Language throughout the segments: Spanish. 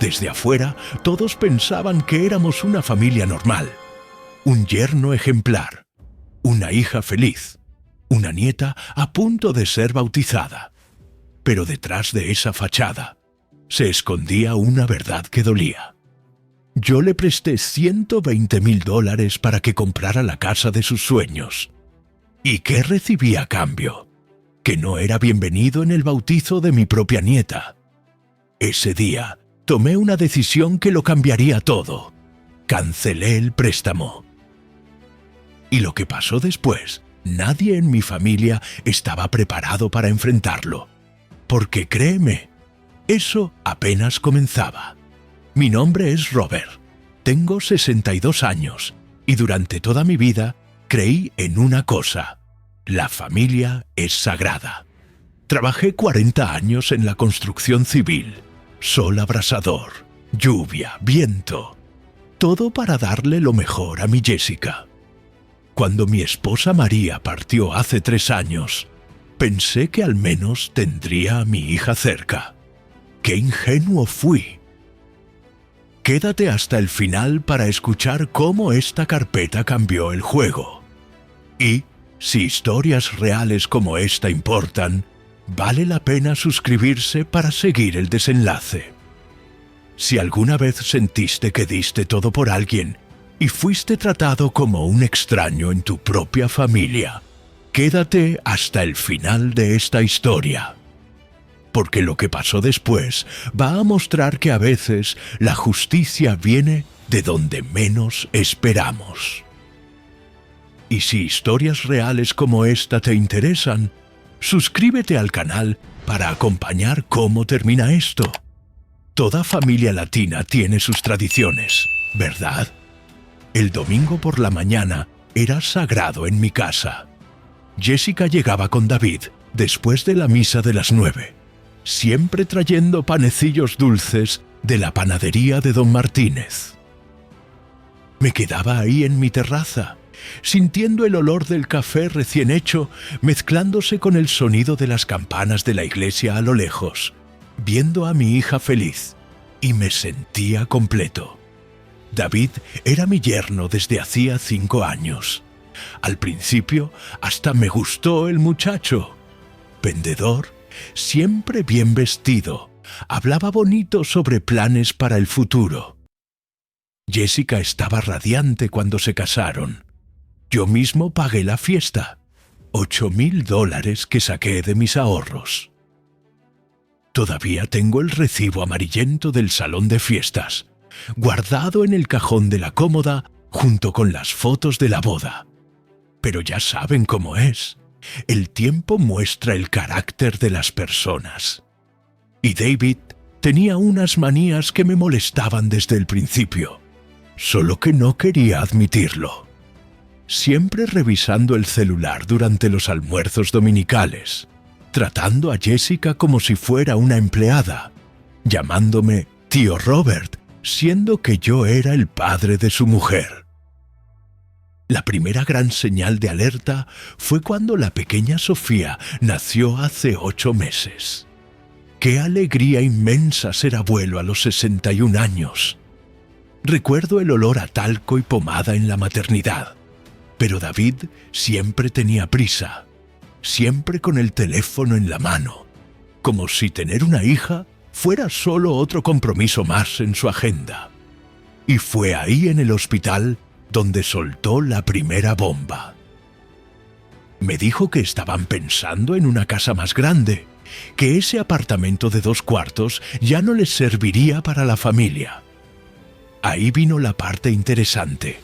Desde afuera, todos pensaban que éramos una familia normal. Un yerno ejemplar, una hija feliz, una nieta a punto de ser bautizada. Pero detrás de esa fachada se escondía una verdad que dolía. Yo le presté $120,000 para que comprara la casa de sus sueños. ¿Y qué recibí a cambio? Que no era bienvenido en el bautizo de mi propia nieta. Ese día tomé una decisión que lo cambiaría todo. Cancelé el préstamo. Y lo que pasó después, nadie en mi familia estaba preparado para enfrentarlo. Porque créeme, eso apenas comenzaba. Mi nombre es Robert, tengo 62 años y durante toda mi vida creí en una cosa: la familia es sagrada. Trabajé 40 años en la construcción civil, sol abrasador, lluvia, viento, todo para darle lo mejor a mi Jessica. Cuando mi esposa María partió hace 3 años, pensé que al menos tendría a mi hija cerca. ¡Qué ingenuo fui! Quédate hasta el final para escuchar cómo esta carpeta cambió el juego. Y, si historias reales como esta importan, vale la pena suscribirse para seguir el desenlace. Si alguna vez sentiste que diste todo por alguien y fuiste tratado como un extraño en tu propia familia, quédate hasta el final de esta historia. Porque lo que pasó después va a mostrar que a veces la justicia viene de donde menos esperamos. Y si historias reales como esta te interesan, suscríbete al canal para acompañar cómo termina esto. Toda familia latina tiene sus tradiciones, ¿verdad? El domingo por la mañana era sagrado en mi casa. Jessica llegaba con David después de la misa de las 9. Siempre trayendo panecillos dulces de la panadería de Don Martínez. Me quedaba ahí en mi terraza, sintiendo el olor del café recién hecho mezclándose con el sonido de las campanas de la iglesia a lo lejos, viendo a mi hija feliz, y me sentía completo. David era mi yerno desde hacía 5 años. Al principio hasta me gustó el muchacho. Vendedor, siempre bien vestido, hablaba bonito sobre planes para el futuro. Jessica estaba radiante cuando se casaron. Yo mismo pagué la fiesta, $8,000 que saqué de mis ahorros. Todavía tengo el recibo amarillento del salón de fiestas, guardado en el cajón de la cómoda junto con las fotos de la boda. Pero ya saben cómo es. El tiempo muestra el carácter de las personas. Y David tenía unas manías que me molestaban desde el principio, solo que no quería admitirlo. Siempre revisando el celular durante los almuerzos dominicales, tratando a Jessica como si fuera una empleada, llamándome tío Robert, siendo que yo era el padre de su mujer. La primera gran señal de alerta fue cuando la pequeña Sofía nació hace 8 meses. ¡Qué alegría inmensa ser abuelo a los 61 años! Recuerdo el olor a talco y pomada en la maternidad, pero David siempre tenía prisa, siempre con el teléfono en la mano, como si tener una hija fuera solo otro compromiso más en su agenda. Y fue ahí en el hospital donde soltó la primera bomba. Me dijo que estaban pensando en una casa más grande, que ese apartamento de 2 cuartos ya no les serviría para la familia. Ahí vino la parte interesante.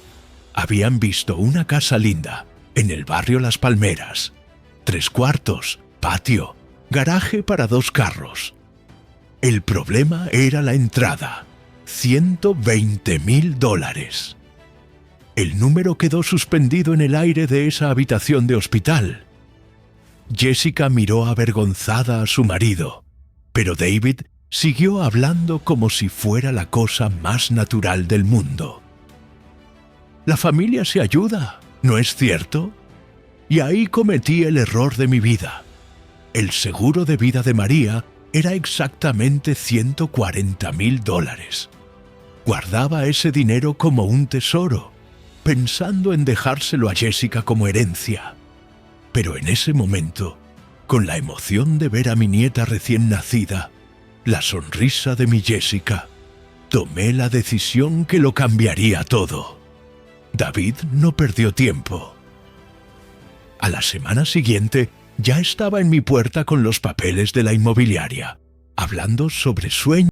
Habían visto una casa linda, en el barrio Las Palmeras. 3 cuartos, patio, garaje para 2 carros. El problema era la entrada, $120,000. El número quedó suspendido en el aire de esa habitación de hospital. Jessica miró avergonzada a su marido, pero David siguió hablando como si fuera la cosa más natural del mundo. La familia se ayuda, ¿no es cierto? Y ahí cometí el error de mi vida. El seguro de vida de María Era exactamente $140.000. Guardaba ese dinero como un tesoro, pensando en dejárselo a Jessica como herencia. Pero en ese momento, con la emoción de ver a mi nieta recién nacida, la sonrisa de mi Jessica, tomé la decisión que lo cambiaría todo. David no perdió tiempo. A la semana siguiente, ya estaba en mi puerta con los papeles de la inmobiliaria, hablando sobre sueños.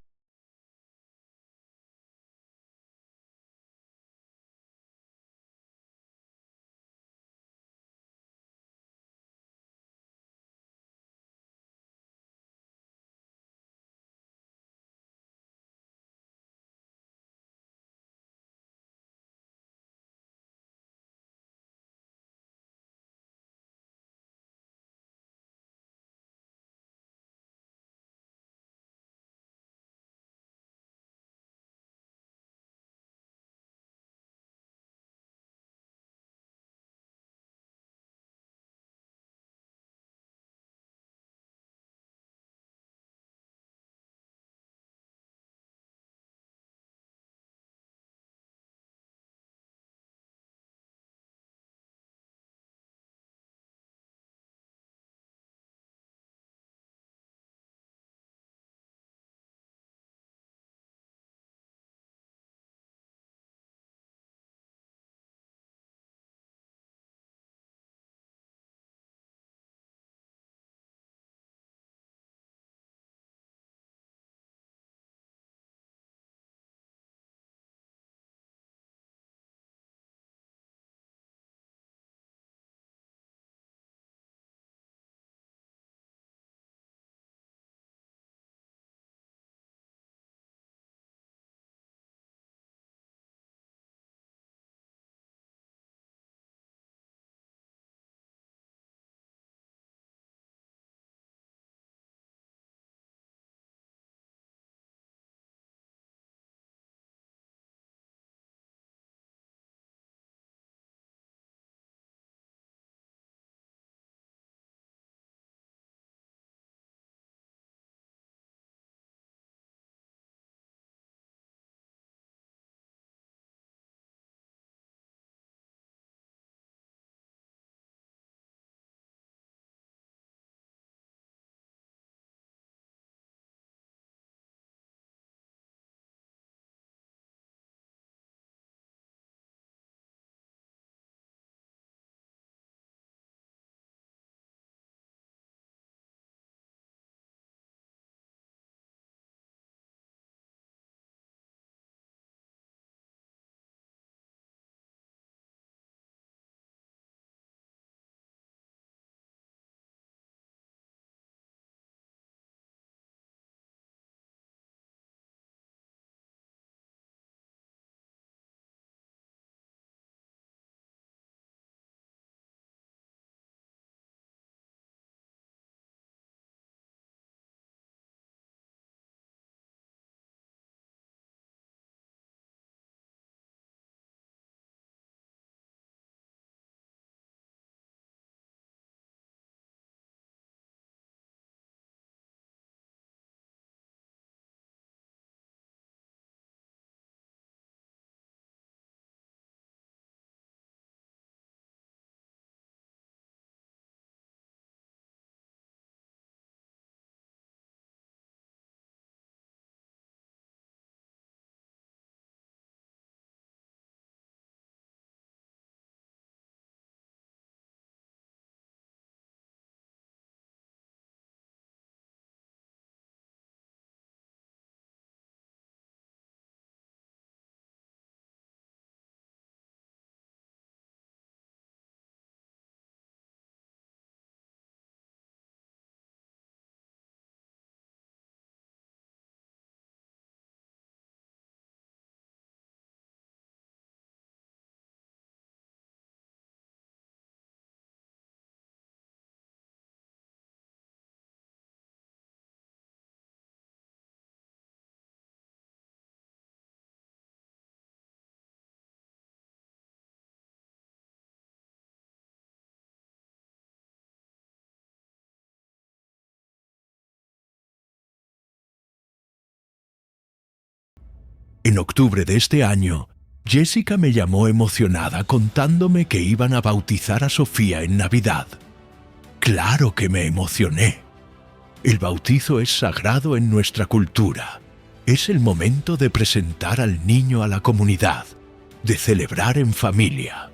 En octubre de este año, Jessica me llamó emocionada contándome que iban a bautizar a Sofía en Navidad. Claro que me emocioné. El bautizo es sagrado en nuestra cultura. Es el momento de presentar al niño a la comunidad, de celebrar en familia.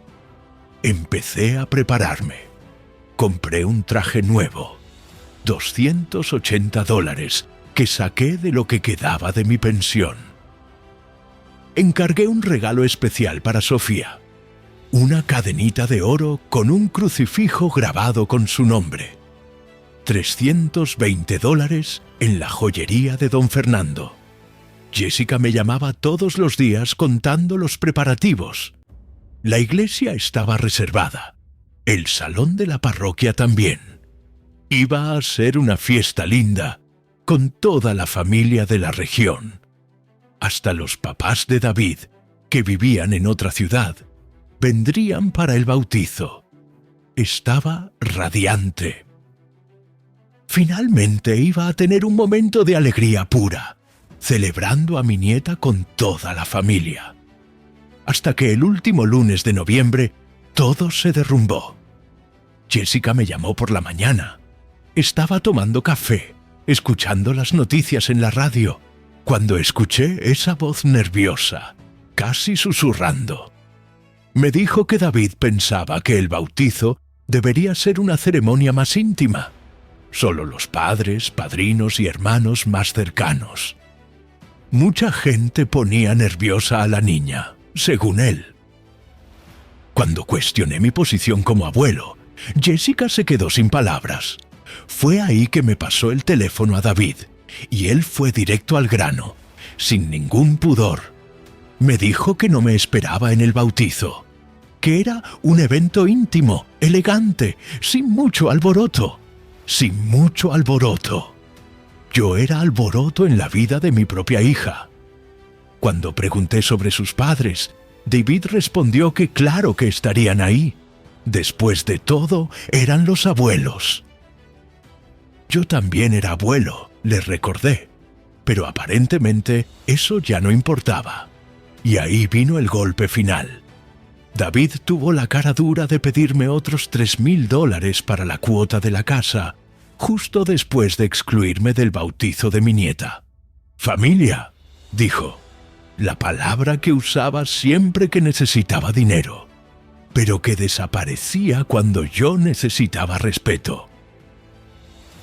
Empecé a prepararme. Compré un traje nuevo, $280 que saqué de lo que quedaba de mi pensión. Encargué un regalo especial para Sofía, una cadenita de oro con un crucifijo grabado con su nombre. $320 en la joyería de Don Fernando. Jessica me llamaba todos los días contando los preparativos. La iglesia estaba reservada, el salón de la parroquia también. Iba a ser una fiesta linda, con toda la familia de la región. Hasta los papás de David, que vivían en otra ciudad, vendrían para el bautizo. Estaba radiante. Finalmente iba a tener un momento de alegría pura, celebrando a mi nieta con toda la familia. Hasta que el último lunes de noviembre, todo se derrumbó. Jessica me llamó por la mañana. Estaba tomando café, escuchando las noticias en la radio, cuando escuché esa voz nerviosa, casi susurrando. Me dijo que David pensaba que el bautizo debería ser una ceremonia más íntima. Solo los padres, padrinos y hermanos más cercanos. Mucha gente ponía nerviosa a la niña, según él. Cuando cuestioné mi posición como abuelo, Jessica se quedó sin palabras. Fue ahí que me pasó el teléfono a David, y él fue directo al grano, sin ningún pudor. Me dijo que no me esperaba en el bautizo, que era un evento íntimo, elegante, sin mucho alboroto. Sin mucho alboroto. Yo era alboroto en la vida de mi propia hija. Cuando pregunté sobre sus padres, David respondió que claro que estarían ahí. Después de todo, eran los abuelos. Yo también era abuelo, les recordé, pero aparentemente eso ya no importaba. Y ahí vino el golpe final. David tuvo la cara dura de pedirme otros $3,000 para la cuota de la casa, justo después de excluirme del bautizo de mi nieta. Familia, dijo, la palabra que usaba siempre que necesitaba dinero, pero que desaparecía cuando yo necesitaba respeto.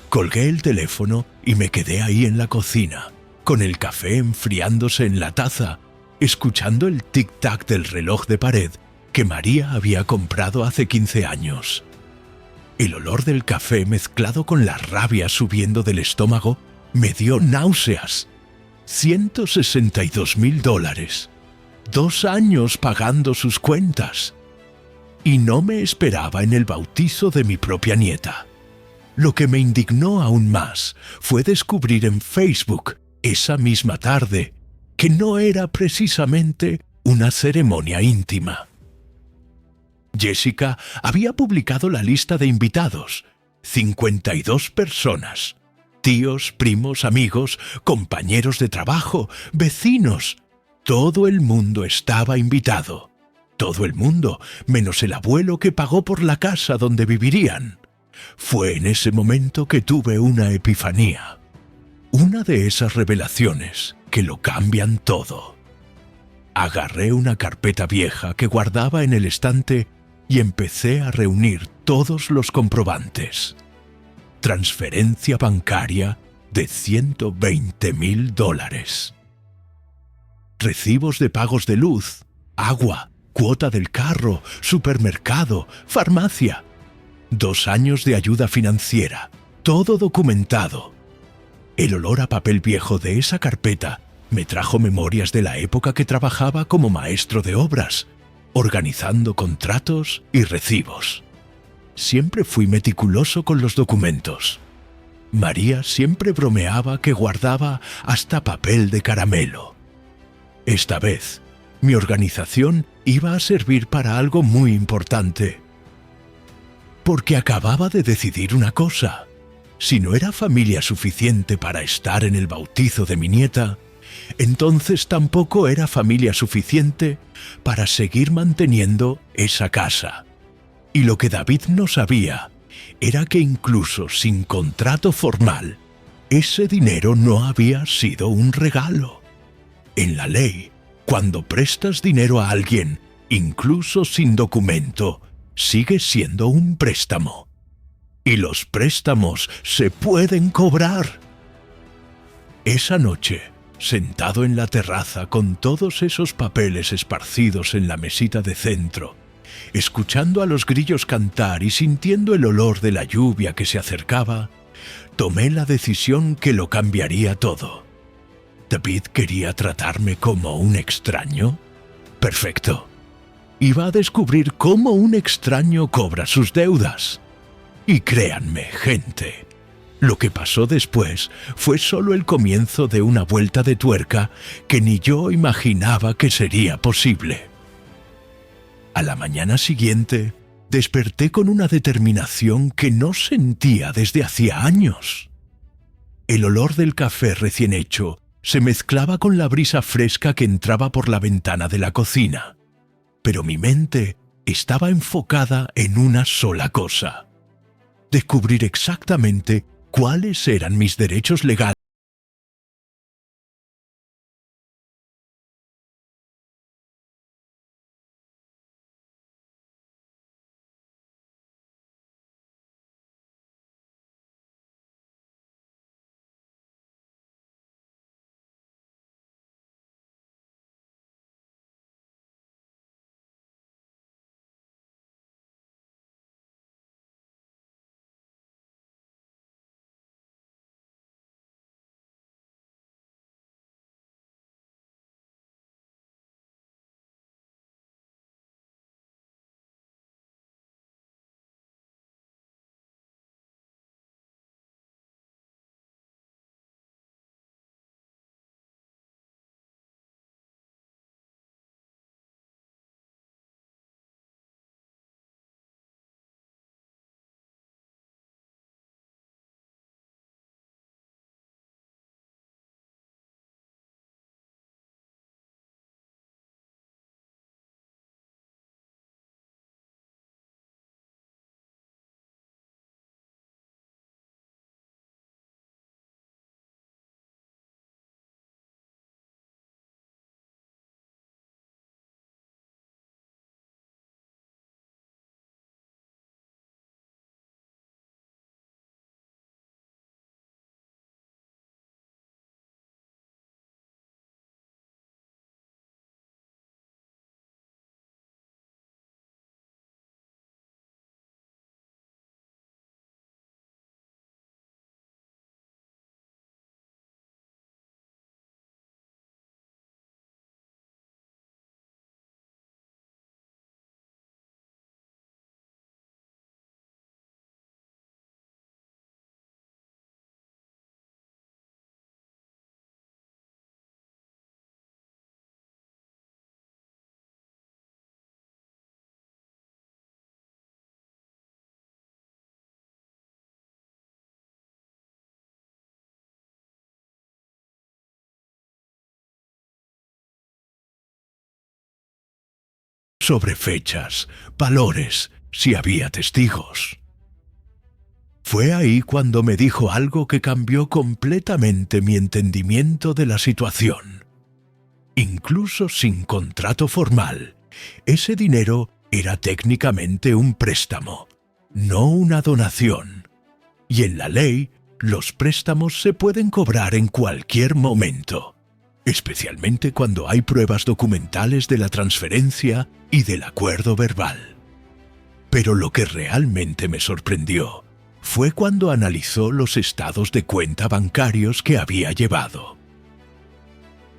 Colgué el teléfono y me quedé ahí en la cocina, con el café enfriándose en la taza, escuchando el tic-tac del reloj de pared que María había comprado hace 15 años. El olor del café mezclado con la rabia subiendo del estómago me dio náuseas. $162,000. 2 años pagando sus cuentas. Y no me esperaba en el bautizo de mi propia nieta. Lo que me indignó aún más fue descubrir en Facebook, esa misma tarde, que no era precisamente una ceremonia íntima. Jessica había publicado la lista de invitados, 52 personas, tíos, primos, amigos, compañeros de trabajo, vecinos. Todo el mundo estaba invitado. Todo el mundo, menos el abuelo que pagó por la casa donde vivirían. Fue en ese momento que tuve una epifanía. Una de esas revelaciones que lo cambian todo. Agarré una carpeta vieja que guardaba en el estante y empecé a reunir todos los comprobantes. Transferencia bancaria de $120,000. Recibos de pagos de luz, agua, cuota del carro, supermercado, farmacia. 2 años de ayuda financiera, todo documentado. El olor a papel viejo de esa carpeta me trajo memorias de la época que trabajaba como maestro de obras, organizando contratos y recibos. Siempre fui meticuloso con los documentos. María siempre bromeaba que guardaba hasta papel de caramelo. Esta vez, mi organización iba a servir para algo muy importante. Porque acababa de decidir una cosa. Si no era familia suficiente para estar en el bautizo de mi nieta, entonces tampoco era familia suficiente para seguir manteniendo esa casa. Y lo que David no sabía era que incluso sin contrato formal, ese dinero no había sido un regalo. En la ley, cuando prestas dinero a alguien, incluso sin documento, sigue siendo un préstamo. Y los préstamos se pueden cobrar. Esa noche, sentado en la terraza con todos esos papeles esparcidos en la mesita de centro, escuchando a los grillos cantar y sintiendo el olor de la lluvia que se acercaba, tomé la decisión que lo cambiaría todo. ¿David quería tratarme como un extraño? Perfecto. Iba a descubrir cómo un extraño cobra sus deudas. Y créanme, gente, lo que pasó después fue solo el comienzo de una vuelta de tuerca que ni yo imaginaba que sería posible. A la mañana siguiente, desperté con una determinación que no sentía desde hacía años. El olor del café recién hecho se mezclaba con la brisa fresca que entraba por la ventana de la cocina, pero mi mente estaba enfocada en una sola cosa: descubrir exactamente cuáles eran mis derechos legales sobre fechas, valores, si había testigos. Fue ahí cuando me dijo algo que cambió completamente mi entendimiento de la situación. Incluso sin contrato formal, ese dinero era técnicamente un préstamo, no una donación. Y en la ley, los préstamos se pueden cobrar en cualquier momento, especialmente cuando hay pruebas documentales de la transferencia y del acuerdo verbal. Pero lo que realmente me sorprendió fue cuando analizó los estados de cuenta bancarios que había llevado.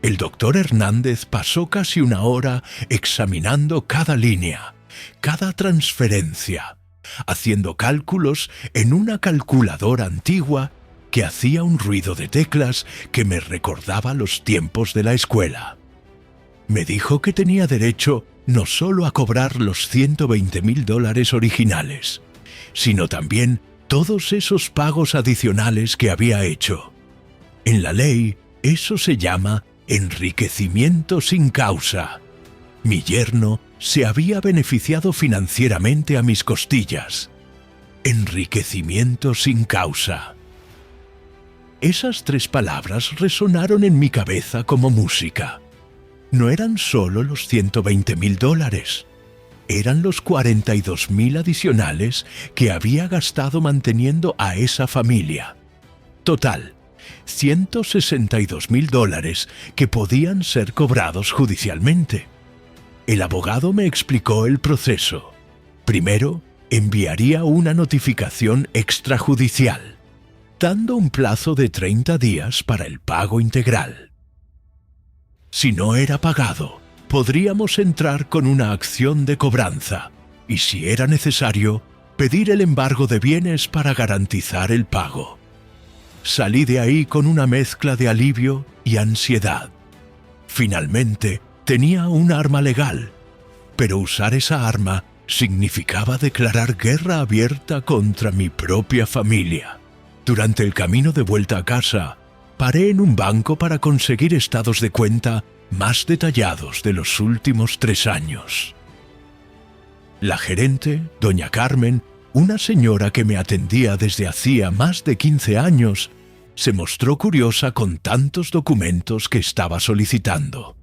El doctor Hernández pasó casi una hora examinando cada línea, cada transferencia, haciendo cálculos en una calculadora antigua que hacía un ruido de teclas que me recordaba los tiempos de la escuela. Me dijo que tenía derecho no solo a cobrar los $120,000 originales, sino también todos esos pagos adicionales que había hecho. En la ley, eso se llama Enriquecimiento sin causa. Mi yerno se había beneficiado financieramente a mis costillas. Enriquecimiento sin causa. Esas 3 palabras resonaron en mi cabeza como música. No eran solo los $120,000. Eran los 42,000 adicionales que había gastado manteniendo a esa familia. Total, $162,000 que podían ser cobrados judicialmente. El abogado me explicó el proceso. Primero, enviaría una notificación extrajudicial, dando un plazo de 30 días para el pago integral. Si no era pagado, podríamos entrar con una acción de cobranza y, si era necesario, pedir el embargo de bienes para garantizar el pago. Salí de ahí con una mezcla de alivio y ansiedad. Finalmente, tenía un arma legal, pero usar esa arma significaba declarar guerra abierta contra mi propia familia. Durante el camino de vuelta a casa, paré en un banco para conseguir estados de cuenta más detallados de los últimos 3 años. La gerente, doña Carmen, una señora que me atendía desde hacía más de 15 años, se mostró curiosa con tantos documentos que estaba solicitando.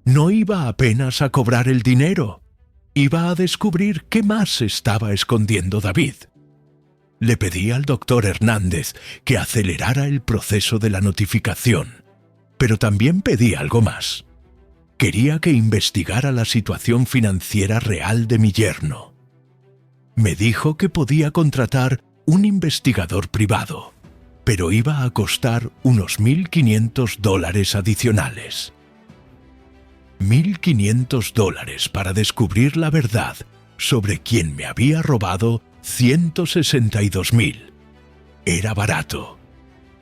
No iba apenas a cobrar el dinero. Iba a descubrir qué más estaba escondiendo David. Le pedí al doctor Hernández que acelerara el proceso de la notificación, pero también pedí algo más. Quería que investigara la situación financiera real de mi yerno. Me dijo que podía contratar un investigador privado, pero iba a costar unos $1,500 adicionales. $1,500 para descubrir la verdad sobre quién me había robado $162,000. Era barato.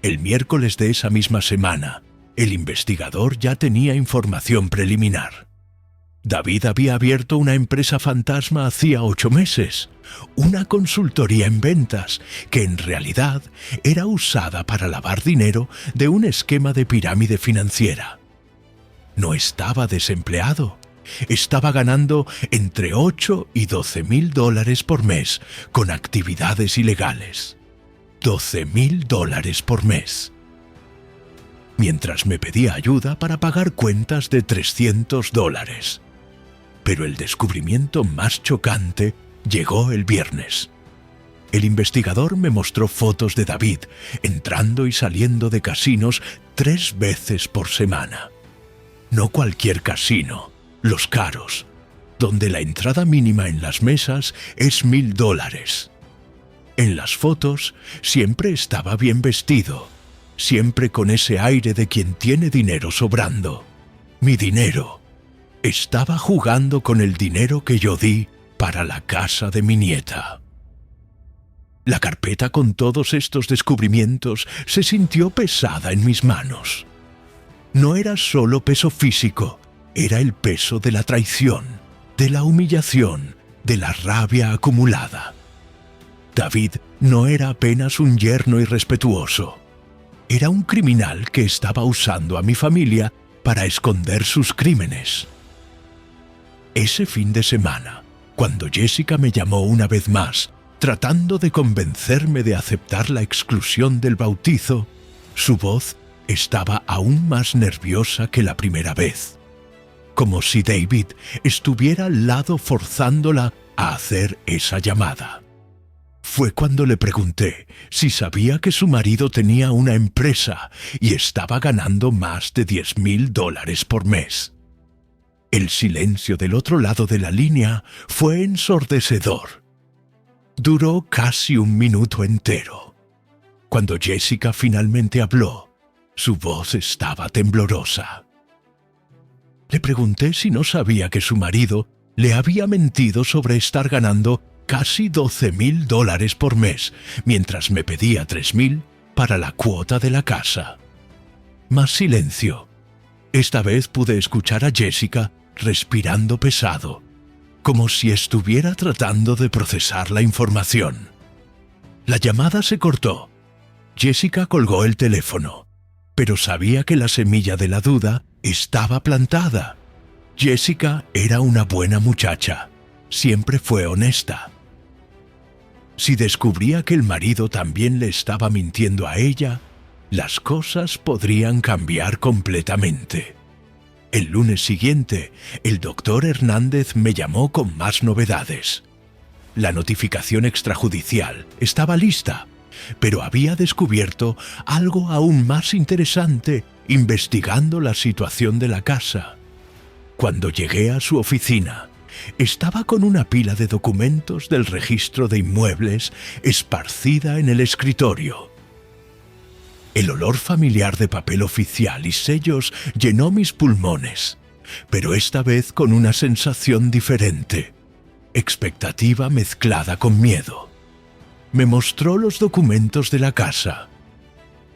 El miércoles de esa misma semana, el investigador ya tenía información preliminar. David había abierto una empresa fantasma hacía 8 meses, una consultoría en ventas que en realidad era usada para lavar dinero de un esquema de pirámide financiera. No estaba desempleado, estaba ganando entre 8 y 12.000 dólares por mes con actividades ilegales. 12.000 dólares por mes. Mientras me pedía ayuda para pagar cuentas de 300 dólares. Pero el descubrimiento más chocante llegó el viernes. El investigador me mostró fotos de David entrando y saliendo de casinos 3 veces por semana. No cualquier casino, los caros, donde la entrada mínima en las mesas es 1.000 dólares. En las fotos siempre estaba bien vestido, siempre con ese aire de quien tiene dinero sobrando. Mi dinero. Estaba jugando con el dinero que yo di para la casa de mi nieta. La carpeta con todos estos descubrimientos se sintió pesada en mis manos. No era solo peso físico, era el peso de la traición, de la humillación, de la rabia acumulada. David no era apenas un yerno irrespetuoso. Era un criminal que estaba usando a mi familia para esconder sus crímenes. Ese fin de semana, cuando Jessica me llamó una vez más, tratando de convencerme de aceptar la exclusión del bautizo, su voz estaba aún más nerviosa que la primera vez, como si David estuviera al lado forzándola a hacer esa llamada. Fue cuando le pregunté si sabía que su marido tenía una empresa y estaba ganando más de 10.000 dólares por mes. El silencio del otro lado de la línea fue ensordecedor. Duró casi 1 minuto entero. Cuando Jessica finalmente habló, su voz estaba temblorosa. Le pregunté si no sabía que su marido le había mentido sobre estar ganando casi 12.000 dólares por mes, mientras me pedía 3.000 para la cuota de la casa. Más silencio. Esta vez pude escuchar a Jessica respirando pesado, como si estuviera tratando de procesar la información. La llamada se cortó. Jessica colgó el teléfono, pero sabía que la semilla de la duda estaba plantada. Jessica era una buena muchacha, siempre fue honesta. Si descubría que el marido también le estaba mintiendo a ella, las cosas podrían cambiar completamente. El lunes siguiente, el doctor Hernández me llamó con más novedades. La notificación extrajudicial estaba lista, pero había descubierto algo aún más interesante investigando la situación de la casa. Cuando llegué a su oficina, estaba con una pila de documentos del registro de inmuebles esparcida en el escritorio. El olor familiar de papel oficial y sellos llenó mis pulmones, pero esta vez con una sensación diferente, expectativa mezclada con miedo. Me mostró los documentos de la casa.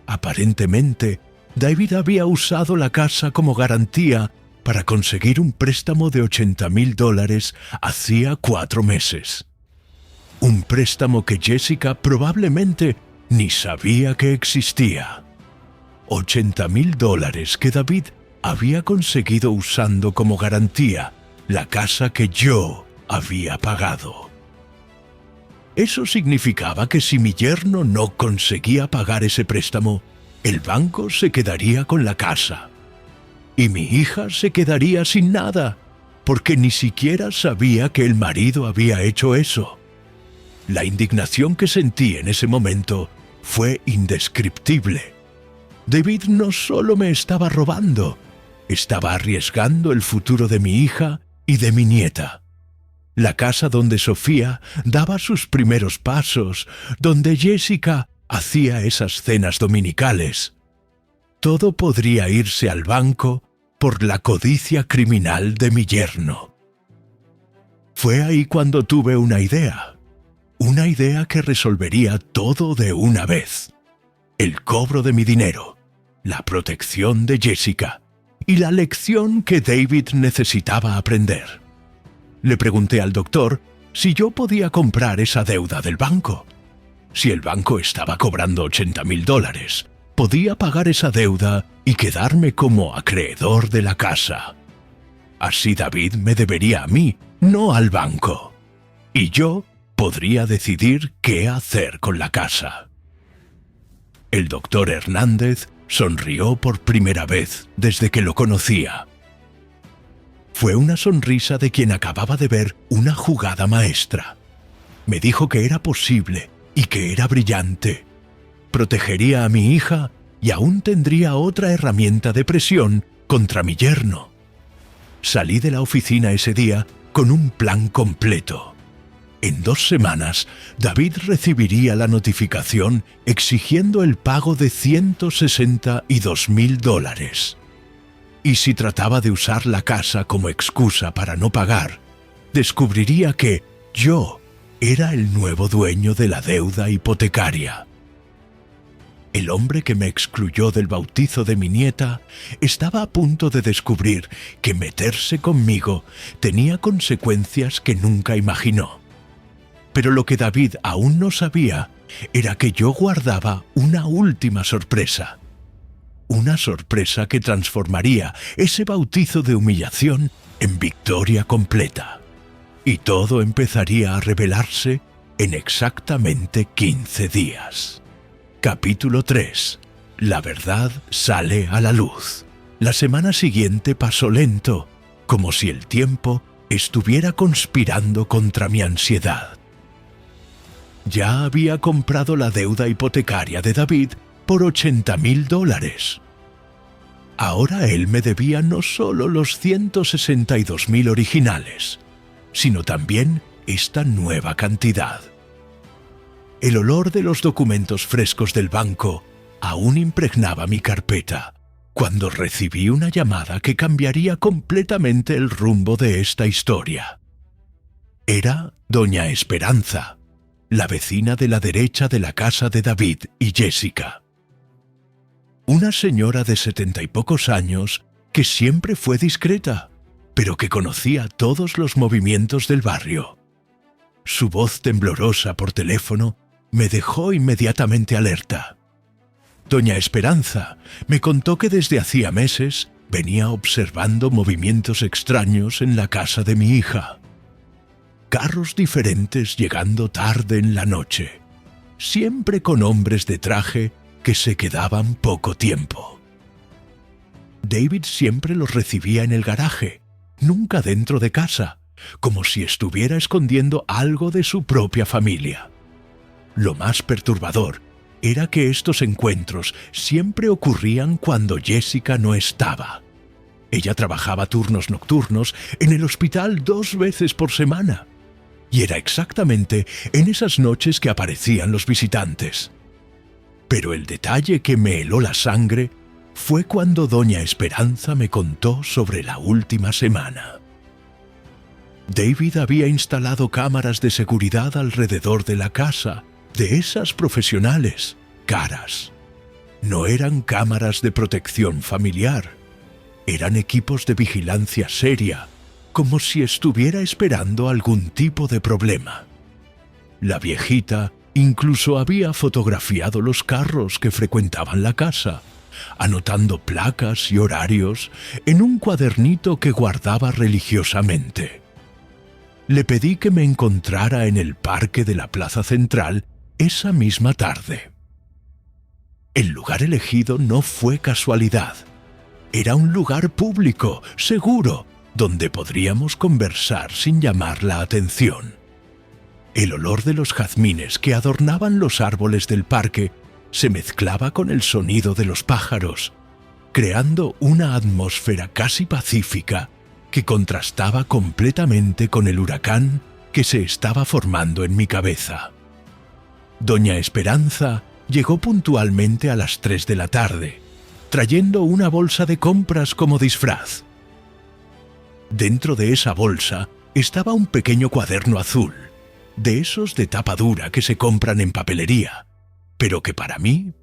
Aparentemente, David había usado la casa como garantía para conseguir un préstamo de 80.000 dólares hacía 4 meses. Un préstamo que Jessica probablemente ni sabía que existía. 80.000 dólares que David había conseguido usando como garantía la casa que yo había pagado. Eso significaba que si mi yerno no conseguía pagar ese préstamo, el banco se quedaría con la casa. Y mi hija se quedaría sin nada, porque ni siquiera sabía que el marido había hecho eso. La indignación que sentí en ese momento fue indescriptible. David no solo me estaba robando, estaba arriesgando el futuro de mi hija y de mi nieta. La casa donde Sofía daba sus primeros pasos, donde Jessica hacía esas cenas dominicales. Todo podría irse al banco por la codicia criminal de mi yerno. Fue ahí cuando tuve una idea que resolvería todo de una vez. El cobro de mi dinero, la protección de Jessica y la lección que David necesitaba aprender. Le pregunté al doctor si yo podía comprar esa deuda del banco. Si el banco estaba cobrando $80,000, podía pagar esa deuda y quedarme como acreedor de la casa. Así David me debería a mí, no al banco. Y yo podría decidir qué hacer con la casa. El doctor Hernández sonrió por primera vez desde que lo conocía. Fue una sonrisa de quien acababa de ver una jugada maestra. Me dijo que era posible y que era brillante. Protegería a mi hija y aún tendría otra herramienta de presión contra mi yerno. Salí de la oficina ese día con un plan completo. En 2 semanas, David recibiría la notificación exigiendo el pago de $162,000. Y si trataba de usar la casa como excusa para no pagar, descubriría que yo era el nuevo dueño de la deuda hipotecaria. El hombre que me excluyó del bautizo de mi nieta estaba a punto de descubrir que meterse conmigo tenía consecuencias que nunca imaginó. Pero lo que David aún no sabía era que yo guardaba una última sorpresa. Una sorpresa que transformaría ese bautizo de humillación en victoria completa. Y todo empezaría a revelarse en exactamente 15 días. Capítulo 3. La verdad sale a la luz. La semana siguiente pasó lento, como si el tiempo estuviera conspirando contra mi ansiedad. Ya había comprado la deuda hipotecaria de David por $80,000. Ahora él me debía no solo los $162,000 originales, sino también esta nueva cantidad. El olor de los documentos frescos del banco aún impregnaba mi carpeta cuando recibí una llamada que cambiaría completamente el rumbo de esta historia. Era doña Esperanza, la vecina de la derecha de la casa de David y Jessica. Una señora de 70 y pocos años que siempre fue discreta, pero que conocía todos los movimientos del barrio. Su voz temblorosa por teléfono me dejó inmediatamente alerta. Doña Esperanza me contó que desde hacía meses venía observando movimientos extraños en la casa de mi hija. Carros diferentes llegando tarde en la noche, siempre con hombres de traje que se quedaban poco tiempo. David siempre los recibía en el garaje, nunca dentro de casa, como si estuviera escondiendo algo de su propia familia. Lo más perturbador era que estos encuentros siempre ocurrían cuando Jessica no estaba. Ella trabajaba turnos nocturnos en el hospital 2 veces por semana. Y era exactamente en esas noches que aparecían los visitantes. Pero el detalle que me heló la sangre fue cuando doña Esperanza me contó sobre la última semana. David había instalado cámaras de seguridad alrededor de la casa, de esas profesionales, caras. No eran cámaras de protección familiar, eran equipos de vigilancia seria, como si estuviera esperando algún tipo de problema. La viejita incluso había fotografiado los carros que frecuentaban la casa, anotando placas y horarios en un cuadernito que guardaba religiosamente. Le pedí que me encontrara en el parque de la plaza central esa misma tarde. El lugar elegido no fue casualidad. Era un lugar público, seguro, donde podríamos conversar sin llamar la atención. El olor de los jazmines que adornaban los árboles del parque se mezclaba con el sonido de los pájaros, creando una atmósfera casi pacífica que contrastaba completamente con el huracán que se estaba formando en mi cabeza. Doña Esperanza llegó puntualmente a las 3 de la tarde, trayendo una bolsa de compras como disfraz. Dentro de esa bolsa estaba un pequeño cuaderno azul, de esos de tapa dura que se compran en papelería, pero que para mí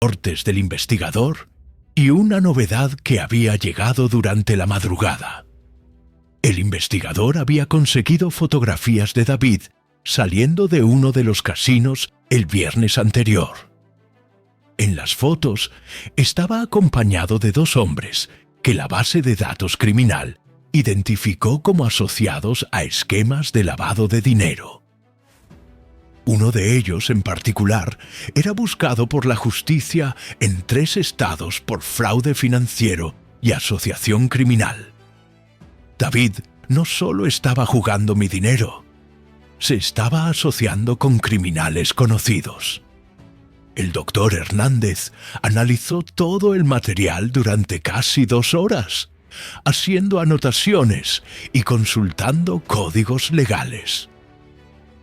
reportes del investigador y una novedad que había llegado durante la madrugada. El investigador había conseguido fotografías de David saliendo de uno de los casinos el viernes anterior. En las fotos estaba acompañado de dos hombres que la base de datos criminal identificó como asociados a esquemas de lavado de dinero. Uno de ellos, en particular, era buscado por la justicia en 3 estados por fraude financiero y asociación criminal. David no solo estaba jugando mi dinero, se estaba asociando con criminales conocidos. El doctor Hernández analizó todo el material durante casi 2 horas, haciendo anotaciones y consultando códigos legales.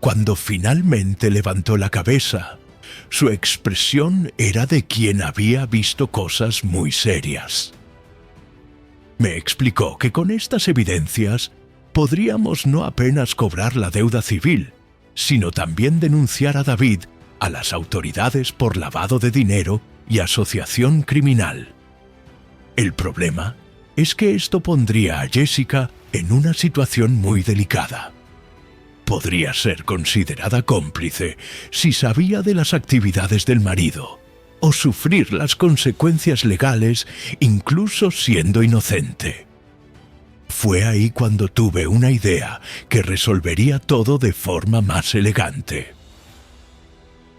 Cuando finalmente levantó la cabeza, su expresión era de quien había visto cosas muy serias. Me explicó que con estas evidencias podríamos no apenas cobrar la deuda civil, sino también denunciar a David a las autoridades por lavado de dinero y asociación criminal. El problema es que esto pondría a Jessica en una situación muy delicada. Podría ser considerada cómplice si sabía de las actividades del marido, o sufrir las consecuencias legales incluso siendo inocente. Fue ahí cuando tuve una idea que resolvería todo de forma más elegante.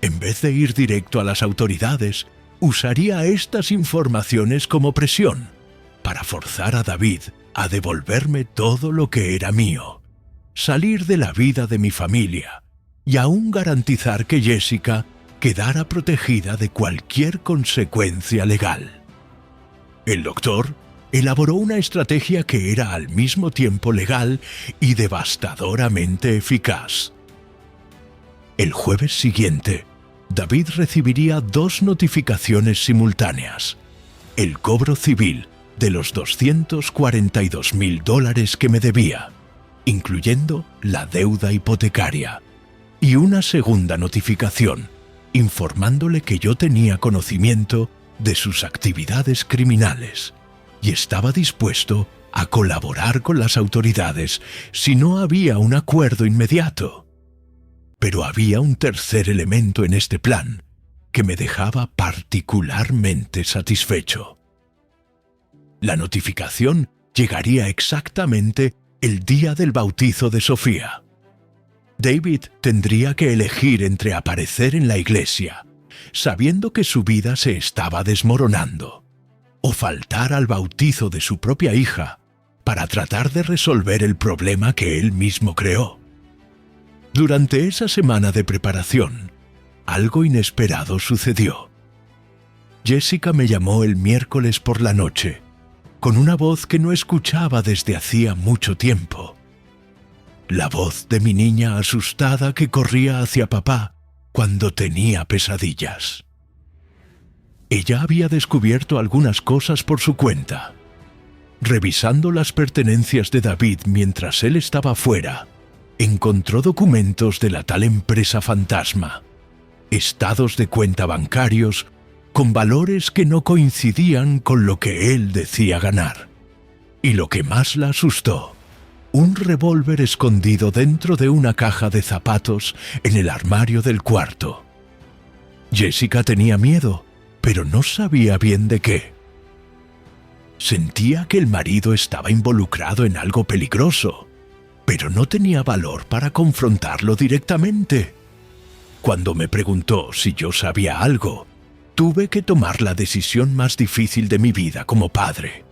En vez de ir directo a las autoridades, usaría estas informaciones como presión para forzar a David a devolverme todo lo que era mío, salir de la vida de mi familia y aún garantizar que Jessica quedara protegida de cualquier consecuencia legal. El doctor elaboró una estrategia que era al mismo tiempo legal y devastadoramente eficaz. El jueves siguiente, David recibiría 2 notificaciones simultáneas: el cobro civil de los $242,000 que me debía, incluyendo la deuda hipotecaria, y una segunda notificación informándole que yo tenía conocimiento de sus actividades criminales y estaba dispuesto a colaborar con las autoridades si no había un acuerdo inmediato. Pero había un tercer elemento en este plan que me dejaba particularmente satisfecho. La notificación llegaría exactamente el día del bautizo de Sofía. David tendría que elegir entre aparecer en la iglesia, sabiendo que su vida se estaba desmoronando, o faltar al bautizo de su propia hija para tratar de resolver el problema que él mismo creó. Durante esa semana de preparación, algo inesperado sucedió. Jessica me llamó el miércoles por la noche, con una voz que no escuchaba desde hacía mucho tiempo. La voz de mi niña asustada que corría hacia papá cuando tenía pesadillas. Ella había descubierto algunas cosas por su cuenta. Revisando las pertenencias de David mientras él estaba fuera, encontró documentos de la tal empresa fantasma, estados de cuenta bancarios con valores que no coincidían con lo que él decía ganar. Y lo que más la asustó, un revólver escondido dentro de una caja de zapatos en el armario del cuarto. Jessica tenía miedo, pero no sabía bien de qué. Sentía que el marido estaba involucrado en algo peligroso, pero no tenía valor para confrontarlo directamente. Cuando me preguntó si yo sabía algo, tuve que tomar la decisión más difícil de mi vida como padre.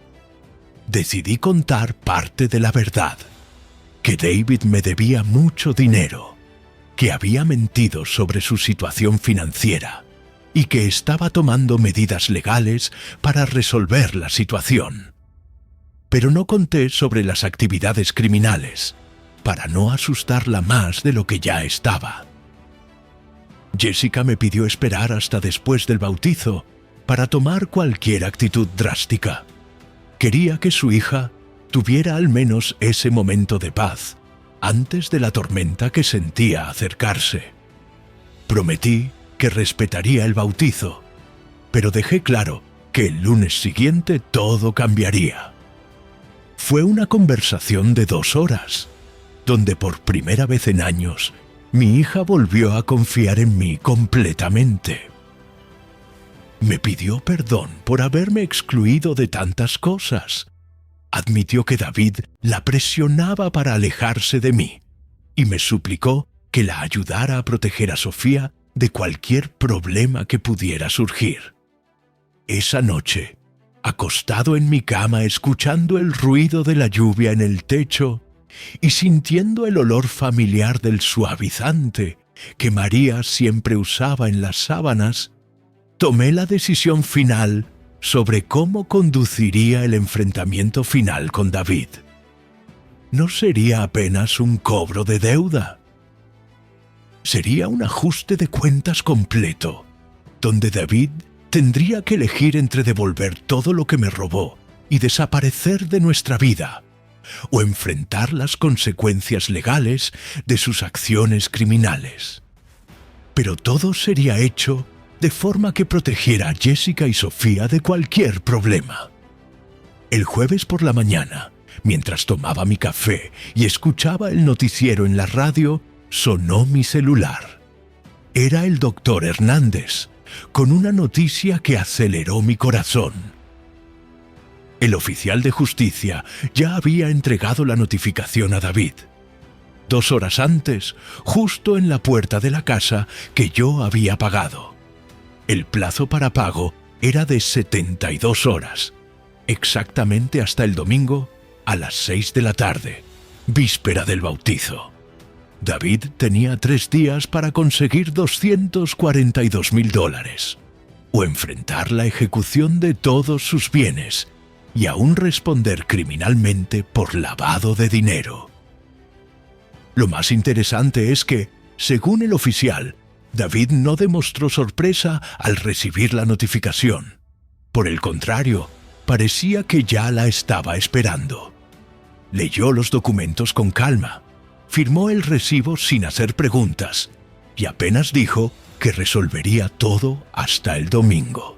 Decidí contar parte de la verdad, que David me debía mucho dinero, que había mentido sobre su situación financiera y que estaba tomando medidas legales para resolver la situación. Pero no conté sobre las actividades criminales, para no asustarla más de lo que ya estaba. Jessica me pidió esperar hasta después del bautizo para tomar cualquier actitud drástica. Quería que su hija tuviera al menos ese momento de paz antes de la tormenta que sentía acercarse. Prometí que respetaría el bautizo, pero dejé claro que el lunes siguiente todo cambiaría. Fue una conversación de 2 horas, donde por primera vez en años mi hija volvió a confiar en mí completamente. Me pidió perdón por haberme excluido de tantas cosas. Admitió que David la presionaba para alejarse de mí y me suplicó que la ayudara a proteger a Sofía de cualquier problema que pudiera surgir. Esa noche, acostado en mi cama escuchando el ruido de la lluvia en el techo y sintiendo el olor familiar del suavizante que María siempre usaba en las sábanas, tomé la decisión final sobre cómo conduciría el enfrentamiento final con David. No sería apenas un cobro de deuda. Sería un ajuste de cuentas completo, donde David tendría que elegir entre devolver todo lo que me robó y desaparecer de nuestra vida, o enfrentar las consecuencias legales de sus acciones criminales. Pero todo sería hecho de forma que protegiera a Jessica y Sofía de cualquier problema. El jueves por la mañana, mientras tomaba mi café y escuchaba el noticiero en la radio, sonó mi celular. Era el doctor Hernández, con una noticia que aceleró mi corazón. El oficial de justicia ya había entregado la notificación a David. 2 horas antes, justo en la puerta de la casa que yo había pagado. El plazo para pago era de 72 horas, exactamente hasta el domingo a las 6 de la tarde, víspera del bautizo. David tenía 3 días para conseguir $242,000, o enfrentar la ejecución de todos sus bienes y aún responder criminalmente por lavado de dinero. Lo más interesante es que, según el oficial, David no demostró sorpresa al recibir la notificación. Por el contrario, parecía que ya la estaba esperando. Leyó los documentos con calma, firmó el recibo sin hacer preguntas y apenas dijo que resolvería todo hasta el domingo.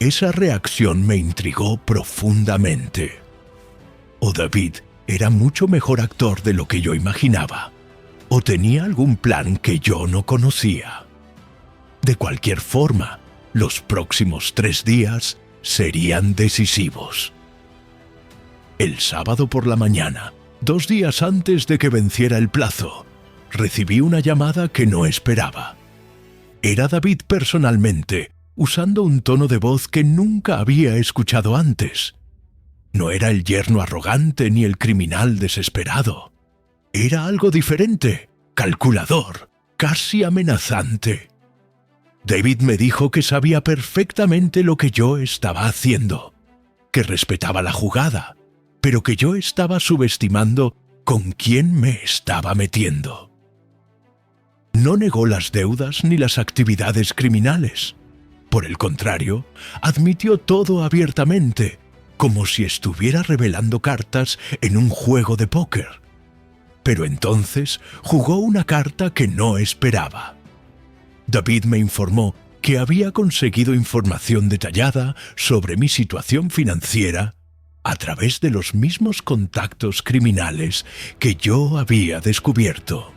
Esa reacción me intrigó profundamente. O David era mucho mejor actor de lo que yo imaginaba, o tenía algún plan que yo no conocía. De cualquier forma, los próximos 3 días serían decisivos. El sábado por la mañana, 2 días antes de que venciera el plazo, recibí una llamada que no esperaba. Era David personalmente, usando un tono de voz que nunca había escuchado antes. No era el yerno arrogante ni el criminal desesperado. Era algo diferente, calculador, casi amenazante. David me dijo que sabía perfectamente lo que yo estaba haciendo, que respetaba la jugada, pero que yo estaba subestimando con quién me estaba metiendo. No negó las deudas ni las actividades criminales. Por el contrario, admitió todo abiertamente, como si estuviera revelando cartas en un juego de póker. Pero entonces jugó una carta que no esperaba. David me informó que había conseguido información detallada sobre mi situación financiera a través de los mismos contactos criminales que yo había descubierto.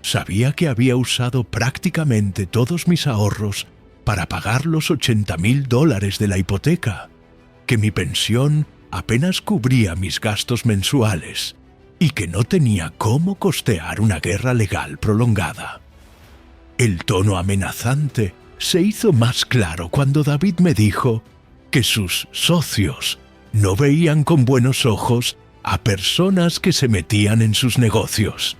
Sabía que había usado prácticamente todos mis ahorros para pagar los $80,000 de la hipoteca, que mi pensión apenas cubría mis gastos mensuales y que no tenía cómo costear una guerra legal prolongada. El tono amenazante se hizo más claro cuando David me dijo que sus socios no veían con buenos ojos a personas que se metían en sus negocios.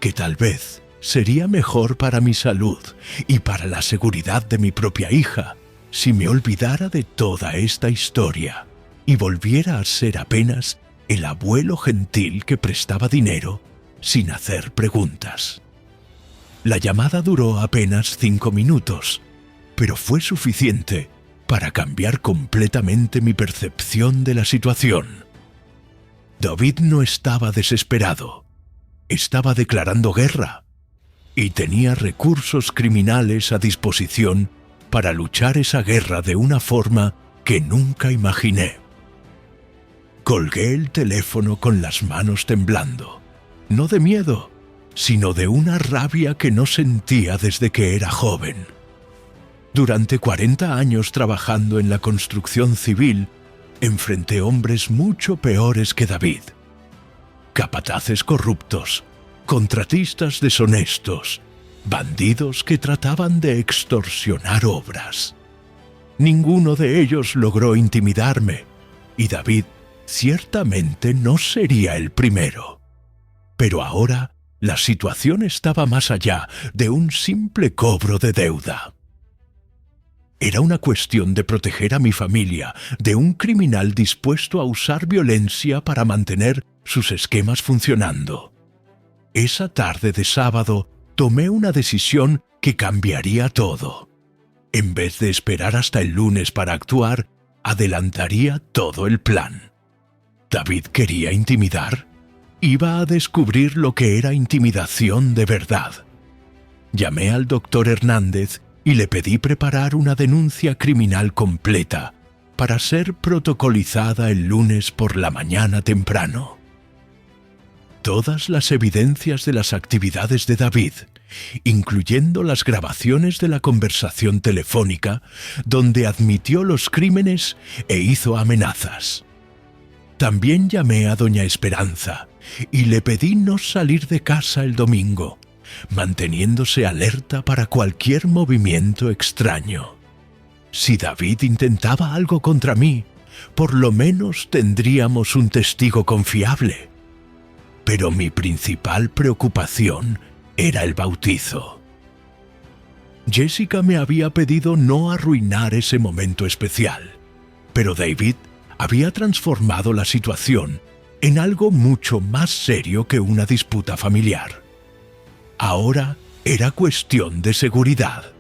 Que tal vez sería mejor para mi salud y para la seguridad de mi propia hija si me olvidara de toda esta historia y volviera a ser apenas el abuelo gentil que prestaba dinero sin hacer preguntas. La llamada duró apenas 5 minutos, pero fue suficiente para cambiar completamente mi percepción de la situación. David no estaba desesperado, estaba declarando guerra. y tenía recursos criminales a disposición para luchar esa guerra de una forma que nunca imaginé. Colgué el teléfono con las manos temblando, no de miedo, sino de una rabia que no sentía desde que era joven. Durante 40 años trabajando en la construcción civil, enfrenté hombres mucho peores que David. Capataces corruptos, contratistas deshonestos, bandidos que trataban de extorsionar obras. Ninguno de ellos logró intimidarme, y David ciertamente no sería el primero. Pero ahora la situación estaba más allá de un simple cobro de deuda. Era una cuestión de proteger a mi familia de un criminal dispuesto a usar violencia para mantener sus esquemas funcionando. Esa tarde de sábado tomé una decisión que cambiaría todo. En vez de esperar hasta el lunes para actuar, adelantaría todo el plan. ¿David quería intimidar? Iba a descubrir lo que era intimidación de verdad. Llamé al doctor Hernández y le pedí preparar una denuncia criminal completa para ser protocolizada el lunes por la mañana temprano. Todas las evidencias de las actividades de David, incluyendo las grabaciones de la conversación telefónica, donde admitió los crímenes e hizo amenazas. También llamé a doña Esperanza y le pedí no salir de casa el domingo, manteniéndose alerta para cualquier movimiento extraño. Si David intentaba algo contra mí, por lo menos tendríamos un testigo confiable. Pero mi principal preocupación era el bautizo. Jessica me había pedido no arruinar ese momento especial, pero David había transformado la situación en algo mucho más serio que una disputa familiar. Ahora era cuestión de seguridad.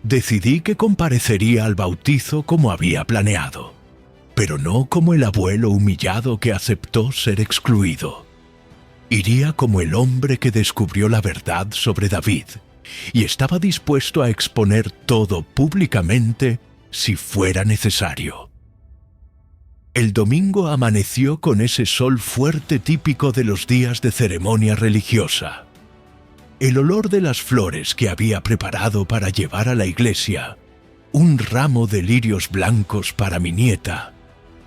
Decidí que comparecería al bautizo como había planeado, pero no como el abuelo humillado que aceptó ser excluido. Iría como el hombre que descubrió la verdad sobre David y estaba dispuesto a exponer todo públicamente si fuera necesario. El domingo amaneció con ese sol fuerte típico de los días de ceremonia religiosa. El olor de las flores que había preparado para llevar a la iglesia, un ramo de lirios blancos para mi nieta,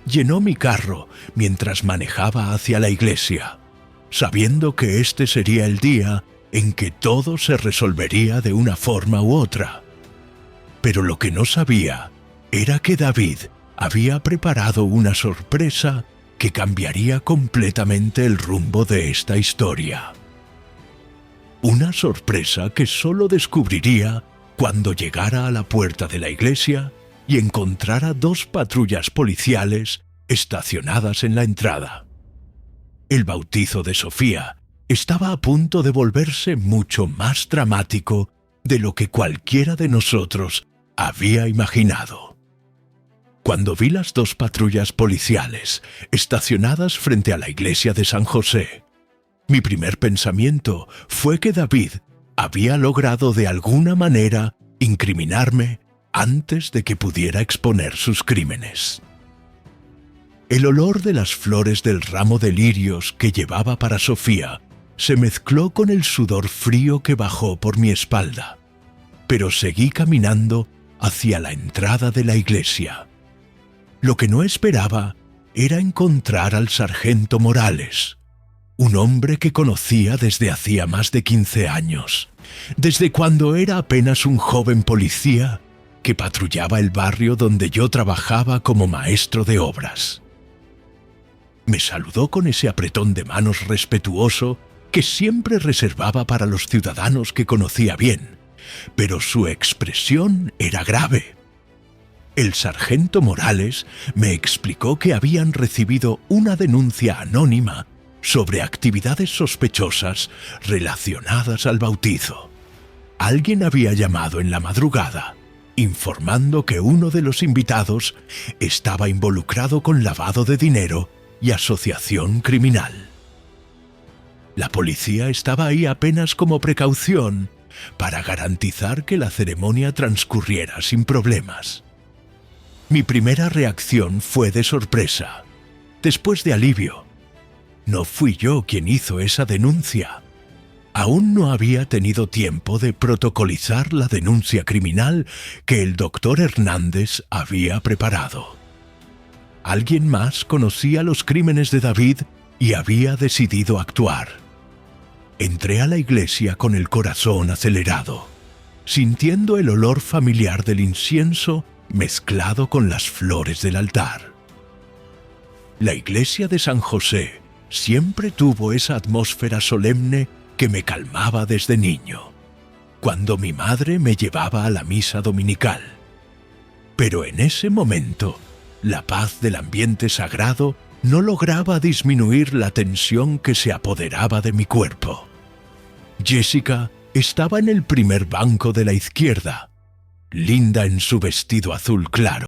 llenó mi carro mientras manejaba hacia la iglesia, sabiendo que este sería el día en que todo se resolvería de una forma u otra. Pero lo que no sabía era que David había preparado una sorpresa que cambiaría completamente el rumbo de esta historia. Una sorpresa que solo descubriría cuando llegara a la puerta de la iglesia y encontrara 2 patrullas policiales estacionadas en la entrada. El bautizo de Sofía estaba a punto de volverse mucho más dramático de lo que cualquiera de nosotros había imaginado. Cuando vi las 2 patrullas policiales estacionadas frente a la iglesia de San José, mi primer pensamiento fue que David había logrado de alguna manera incriminarme antes de que pudiera exponer sus crímenes. El olor de las flores del ramo de lirios que llevaba para Sofía se mezcló con el sudor frío que bajó por mi espalda, pero seguí caminando hacia la entrada de la iglesia. Lo que no esperaba era encontrar al sargento Morales, un hombre que conocía desde hacía más de 15 años, desde cuando era apenas un joven policía que patrullaba el barrio donde yo trabajaba como maestro de obras. Me saludó con ese apretón de manos respetuoso que siempre reservaba para los ciudadanos que conocía bien, pero su expresión era grave. El sargento Morales me explicó que habían recibido una denuncia anónima sobre actividades sospechosas relacionadas al bautizo. Alguien había llamado en la madrugada, informando que uno de los invitados estaba involucrado con lavado de dinero y asociación criminal. La policía estaba ahí apenas como precaución para garantizar que la ceremonia transcurriera sin problemas. Mi primera reacción fue de sorpresa, después de alivio. No fui yo quien hizo esa denuncia. Aún no había tenido tiempo de protocolizar la denuncia criminal que el doctor Hernández había preparado. Alguien más conocía los crímenes de David y había decidido actuar. Entré a la iglesia con el corazón acelerado, sintiendo el olor familiar del incienso mezclado con las flores del altar. La iglesia de San José siempre tuvo esa atmósfera solemne que me calmaba desde niño, cuando mi madre me llevaba a la misa dominical. Pero en ese momento, la paz del ambiente sagrado no lograba disminuir la tensión que se apoderaba de mi cuerpo. Jessica estaba en el primer banco de la izquierda, linda en su vestido azul claro.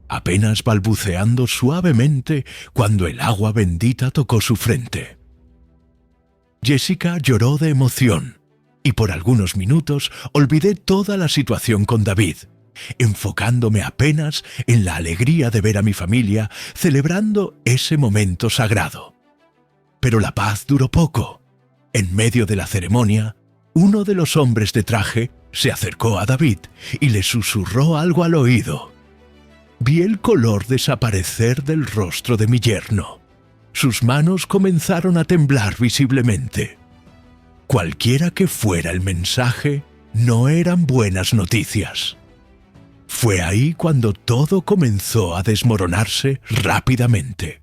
Apenas balbuceando suavemente cuando el agua bendita tocó su frente. Jessica lloró de emoción y por algunos minutos olvidé toda la situación con David, enfocándome apenas en la alegría de ver a mi familia celebrando ese momento sagrado. Pero la paz duró poco. En medio de la ceremonia, uno de los hombres de traje se acercó a David y le susurró algo al oído. Vi el color desaparecer del rostro de mi yerno. Sus manos comenzaron a temblar visiblemente. Cualquiera que fuera el mensaje, no eran buenas noticias. Fue ahí cuando todo comenzó a desmoronarse rápidamente.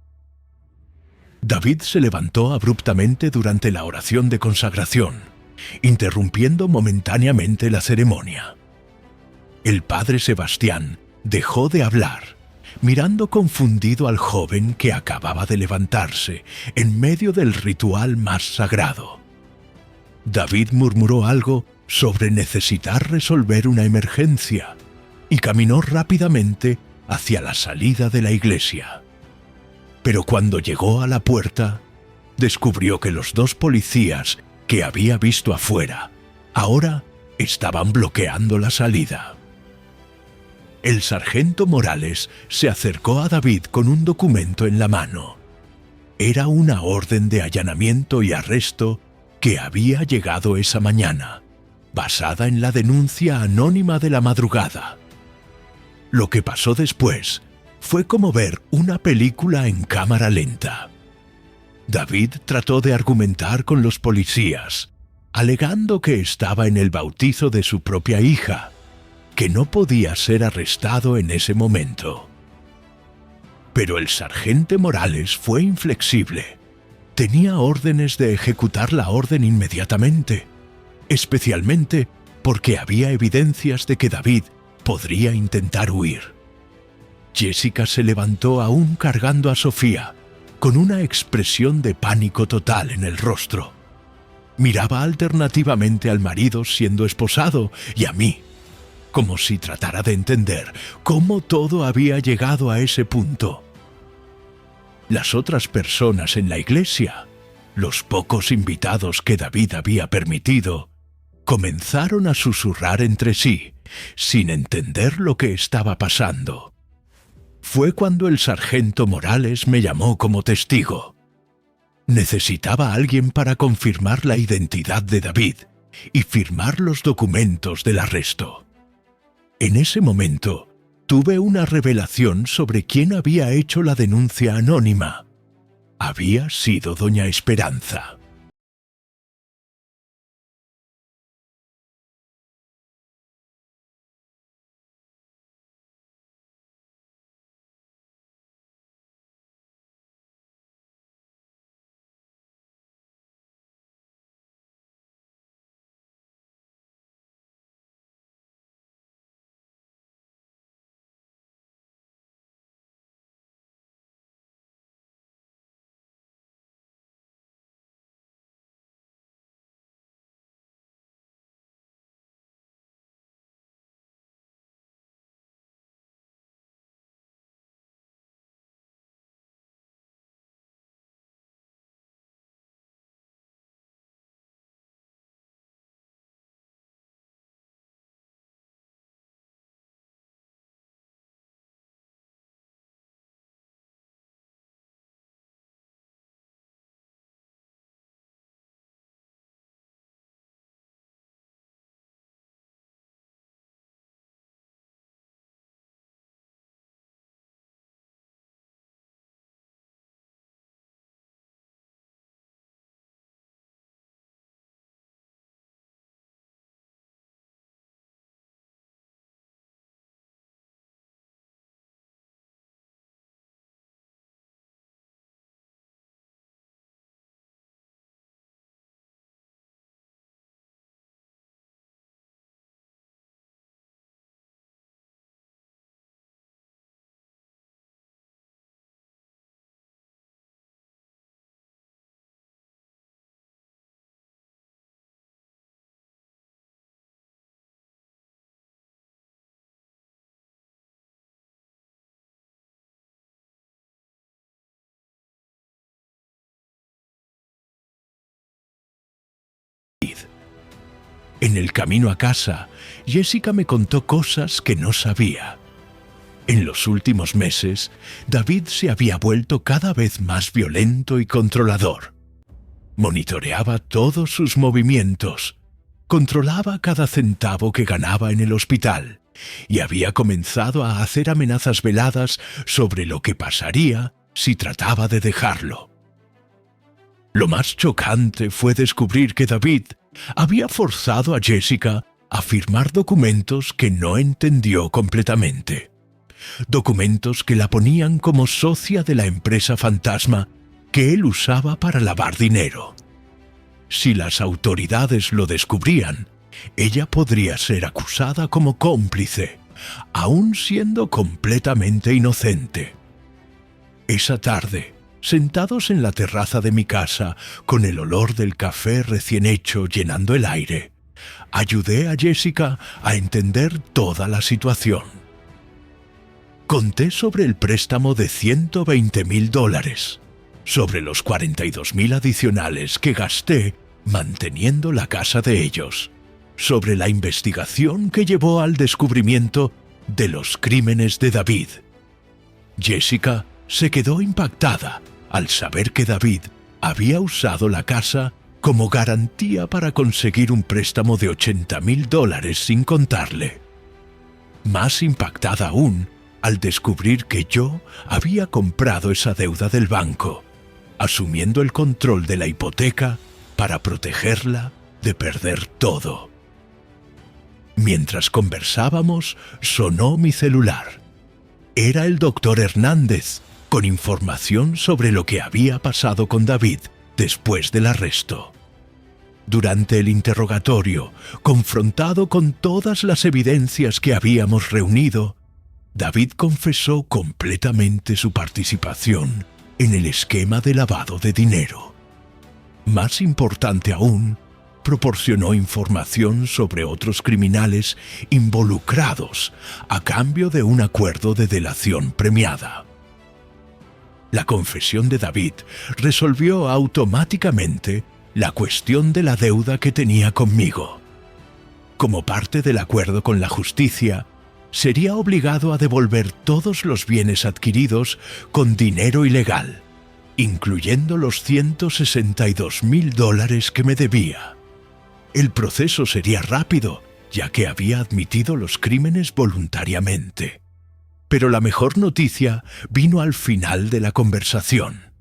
David se levantó abruptamente durante la oración de consagración, interrumpiendo momentáneamente la ceremonia. El padre Sebastián dejó de hablar, mirando confundido al joven que acababa de levantarse en medio del ritual más sagrado. David murmuró algo sobre necesitar resolver una emergencia y caminó rápidamente hacia la salida de la iglesia. Pero cuando llegó a la puerta, descubrió que los dos policías que había visto afuera ahora estaban bloqueando la salida. El sargento Morales se acercó a David con un documento en la mano. Era una orden de allanamiento y arresto que había llegado esa mañana, basada en la denuncia anónima de la madrugada. Lo que pasó después fue como ver una película en cámara lenta. David trató de argumentar con los policías, alegando que estaba en el bautizo de su propia hija, que no podía ser arrestado en ese momento. Pero el sargento Morales fue inflexible. Tenía órdenes de ejecutar la orden inmediatamente, especialmente porque había evidencias de que David podría intentar huir. Jessica se levantó aún cargando a Sofía, con una expresión de pánico total en el rostro. Miraba alternativamente al marido siendo esposado y a mí, como si tratara de entender cómo todo había llegado a ese punto. Las otras personas en la iglesia, los pocos invitados que David había permitido, comenzaron a susurrar entre sí, sin entender lo que estaba pasando. Fue cuando el sargento Morales me llamó como testigo. Necesitaba a alguien para confirmar la identidad de David y firmar los documentos del arresto. En ese momento, tuve una revelación sobre quién había hecho la denuncia anónima. Había sido doña Esperanza. En el camino a casa, Jessica me contó cosas que no sabía. En los últimos meses, David se había vuelto cada vez más violento y controlador. Monitoreaba todos sus movimientos, controlaba cada centavo que ganaba en el hospital y había comenzado a hacer amenazas veladas sobre lo que pasaría si trataba de dejarlo. Lo más chocante fue descubrir que David había forzado a Jessica a firmar documentos que no entendió completamente. Documentos que la ponían como socia de la empresa fantasma que él usaba para lavar dinero. Si las autoridades lo descubrían, ella podría ser acusada como cómplice, aun siendo completamente inocente. Esa tarde, sentados en la terraza de mi casa, con el olor del café recién hecho llenando el aire, ayudé a Jessica a entender toda la situación. Conté sobre el préstamo de $120,000, sobre los $42,000 adicionales que gasté manteniendo la casa de ellos, sobre la investigación que llevó al descubrimiento de los crímenes de David. Jessica se quedó impactada al saber que David había usado la casa como garantía para conseguir un préstamo de $80,000 sin contarle. Más impactada aún al descubrir que yo había comprado esa deuda del banco, asumiendo el control de la hipoteca para protegerla de perder todo. Mientras conversábamos, sonó mi celular. Era el doctor Hernández, con información sobre lo que había pasado con David después del arresto. Durante el interrogatorio, confrontado con todas las evidencias que habíamos reunido, David confesó completamente su participación en el esquema de lavado de dinero. Más importante aún, proporcionó información sobre otros criminales involucrados a cambio de un acuerdo de delación premiada. La confesión de David resolvió automáticamente la cuestión de la deuda que tenía conmigo. Como parte del acuerdo con la justicia, sería obligado a devolver todos los bienes adquiridos con dinero ilegal, incluyendo los $162,000 que me debía. El proceso sería rápido, ya que había admitido los crímenes voluntariamente. Pero la mejor noticia vino al final de la conversación.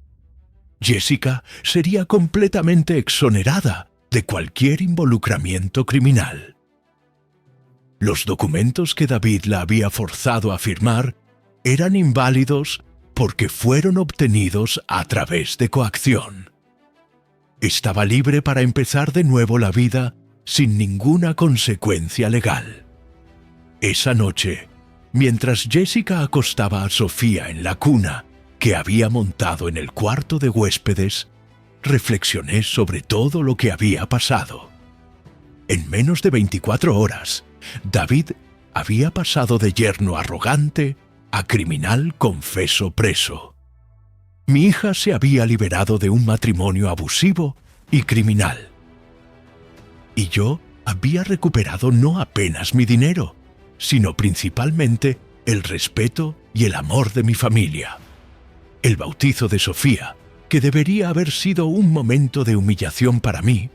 Jessica sería completamente exonerada de cualquier involucramiento criminal. Los documentos que David la había forzado a firmar eran inválidos porque fueron obtenidos a través de coacción. Estaba libre para empezar de nuevo la vida sin ninguna consecuencia legal. Esa noche, mientras Jessica acostaba a Sofía en la cuna que había montado en el cuarto de huéspedes, reflexioné sobre todo lo que había pasado. En menos de 24 horas, David había pasado de yerno arrogante a criminal confeso preso. Mi hija se había liberado de un matrimonio abusivo y criminal. Y yo había recuperado no apenas mi dinero, sino principalmente el respeto y el amor de mi familia. El bautizo de Sofía, que debería haber sido un momento de humillación para mí,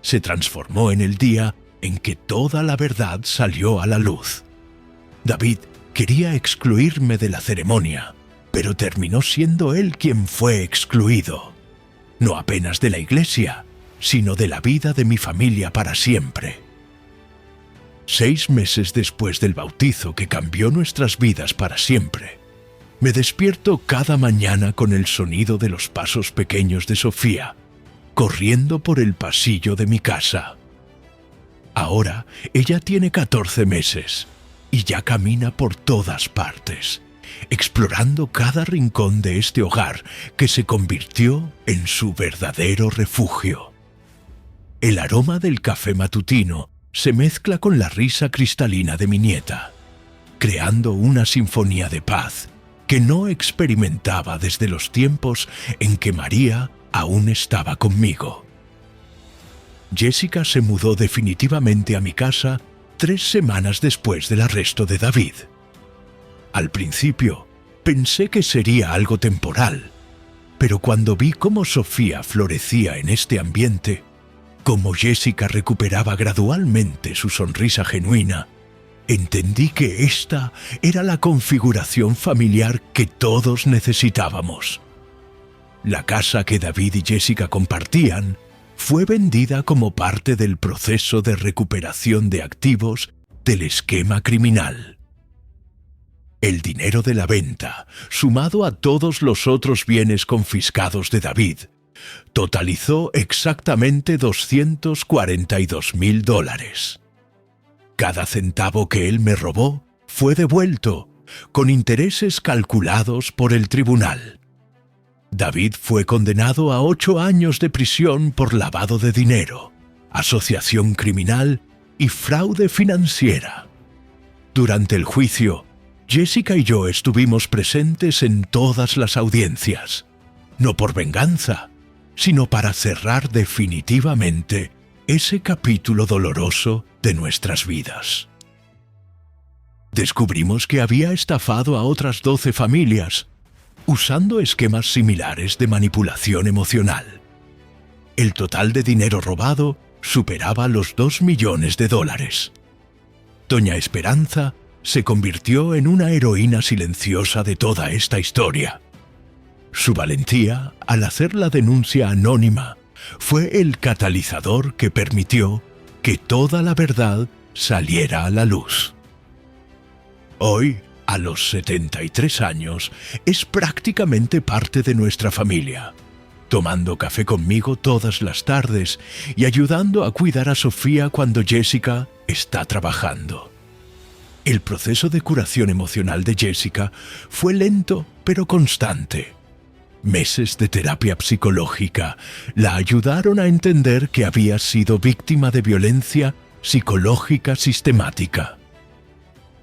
se transformó en el día en que toda la verdad salió a la luz. David quería excluirme de la ceremonia, pero terminó siendo él quien fue excluido, no apenas de la iglesia, sino de la vida de mi familia para siempre. 6 meses después del bautizo que cambió nuestras vidas para siempre, me despierto cada mañana con el sonido de los pasos pequeños de Sofía, corriendo por el pasillo de mi casa. Ahora ella tiene 14 meses y ya camina por todas partes, explorando cada rincón de este hogar que se convirtió en su verdadero refugio. El aroma del café matutino se mezcla con la risa cristalina de mi nieta, creando una sinfonía de paz que no experimentaba desde los tiempos en que María aún estaba conmigo. Jessica se mudó definitivamente a mi casa 3 semanas después del arresto de David. Al principio, pensé que sería algo temporal, pero cuando vi cómo Sofía florecía en este ambiente, cómo Jessica recuperaba gradualmente su sonrisa genuina, entendí que esta era la configuración familiar que todos necesitábamos. La casa que David y Jessica compartían fue vendida como parte del proceso de recuperación de activos del esquema criminal. El dinero de la venta, sumado a todos los otros bienes confiscados de David, totalizó exactamente $242,000. Cada centavo que él me robó fue devuelto, con intereses calculados por el tribunal. David fue condenado a 8 años de prisión por lavado de dinero, asociación criminal y fraude financiera. Durante el juicio, Jessica y yo estuvimos presentes en todas las audiencias, no por venganza, sino para cerrar definitivamente ese capítulo doloroso de nuestras vidas. Descubrimos que había estafado a otras 12 familias, usando esquemas similares de manipulación emocional. El total de dinero robado superaba los $2 millones. Doña Esperanza se convirtió en una heroína silenciosa de toda esta historia. Su valentía, al hacer la denuncia anónima, fue el catalizador que permitió que toda la verdad saliera a la luz. Hoy, a los 73 años, es prácticamente parte de nuestra familia, tomando café conmigo todas las tardes y ayudando a cuidar a Sofía cuando Jessica está trabajando. El proceso de curación emocional de Jessica fue lento pero constante. Meses de terapia psicológica la ayudaron a entender que había sido víctima de violencia psicológica sistemática.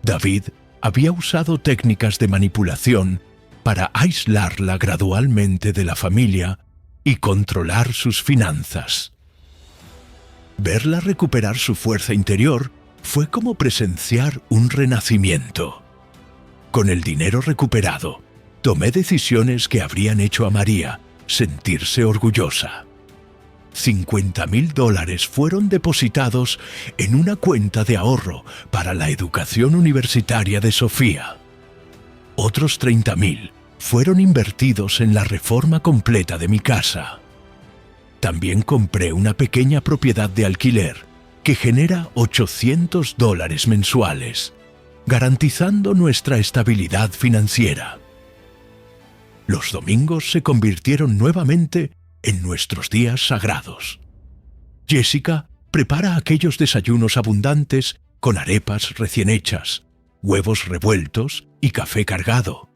David había usado técnicas de manipulación para aislarla gradualmente de la familia y controlar sus finanzas. Verla recuperar su fuerza interior fue como presenciar un renacimiento. Con el dinero recuperado, tomé decisiones que habrían hecho a María sentirse orgullosa. $50,000 fueron depositados en una cuenta de ahorro para la educación universitaria de Sofía. Otros $30,000 fueron invertidos en la reforma completa de mi casa. También compré una pequeña propiedad de alquiler que genera $800 mensuales, garantizando nuestra estabilidad financiera. Los domingos se convirtieron nuevamente en nuestros días sagrados. Jessica prepara aquellos desayunos abundantes con arepas recién hechas, huevos revueltos y café cargado.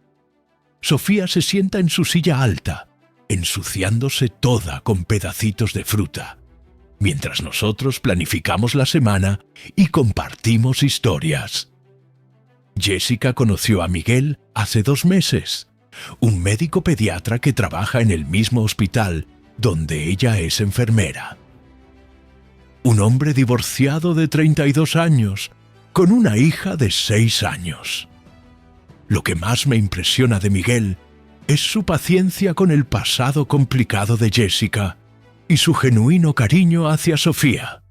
Sofía se sienta en su silla alta, ensuciándose toda con pedacitos de fruta, mientras nosotros planificamos la semana y compartimos historias. Jessica conoció a Miguel hace 2 meses, un médico pediatra que trabaja en el mismo hospital donde ella es enfermera. Un hombre divorciado de 32 años, con una hija de 6 años. Lo que más me impresiona de Miguel es su paciencia con el pasado complicado de Jessica y su genuino cariño hacia Sofía.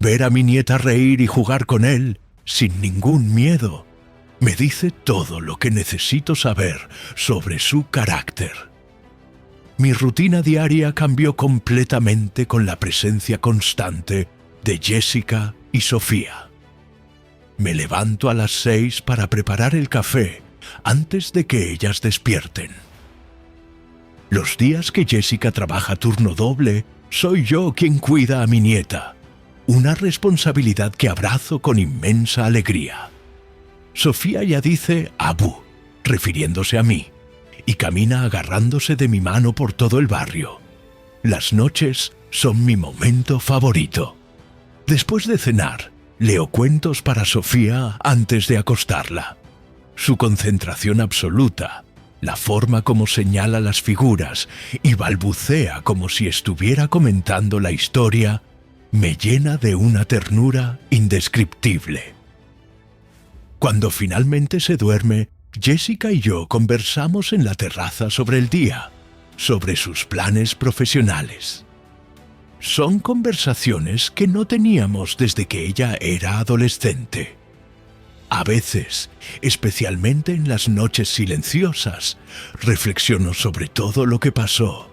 Ver a mi nieta reír y jugar con él, sin ningún miedo, me dice todo lo que necesito saber sobre su carácter. Mi rutina diaria cambió completamente con la presencia constante de Jessica y Sofía. Me levanto a las 6 para preparar el café antes de que ellas despierten. Los días que Jessica trabaja turno doble, soy yo quien cuida a mi nieta, una responsabilidad que abrazo con inmensa alegría. Sofía ya dice Abu, refiriéndose a mí, y camina agarrándose de mi mano por todo el barrio. Las noches son mi momento favorito. Después de cenar, leo cuentos para Sofía antes de acostarla. Su concentración absoluta, la forma como señala las figuras y balbucea como si estuviera comentando la historia, me llena de una ternura indescriptible. Cuando finalmente se duerme, Jessica y yo conversamos en la terraza sobre el día, sobre sus planes profesionales. Son conversaciones que no teníamos desde que ella era adolescente. A veces, especialmente en las noches silenciosas, reflexiono sobre todo lo que pasó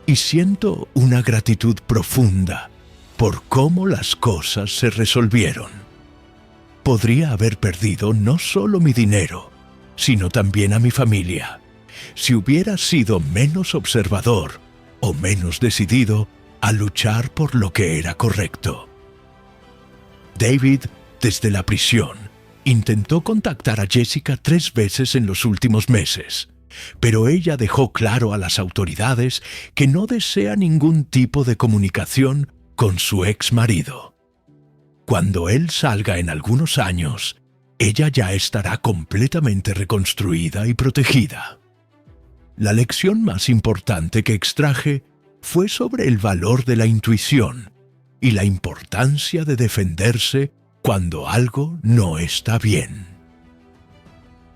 y siento una gratitud profunda por cómo las cosas se resolvieron. Podría haber perdido no solo mi dinero, sino también a mi familia, si hubiera sido menos observador o menos decidido a luchar por lo que era correcto. David, desde la prisión, intentó contactar a Jessica 3 veces en los últimos meses, pero ella dejó claro a las autoridades que no desea ningún tipo de comunicación con su ex marido. Cuando él salga en algunos años, ella ya estará completamente reconstruida y protegida. La lección más importante que extraje fue sobre el valor de la intuición y la importancia de defenderse cuando algo no está bien.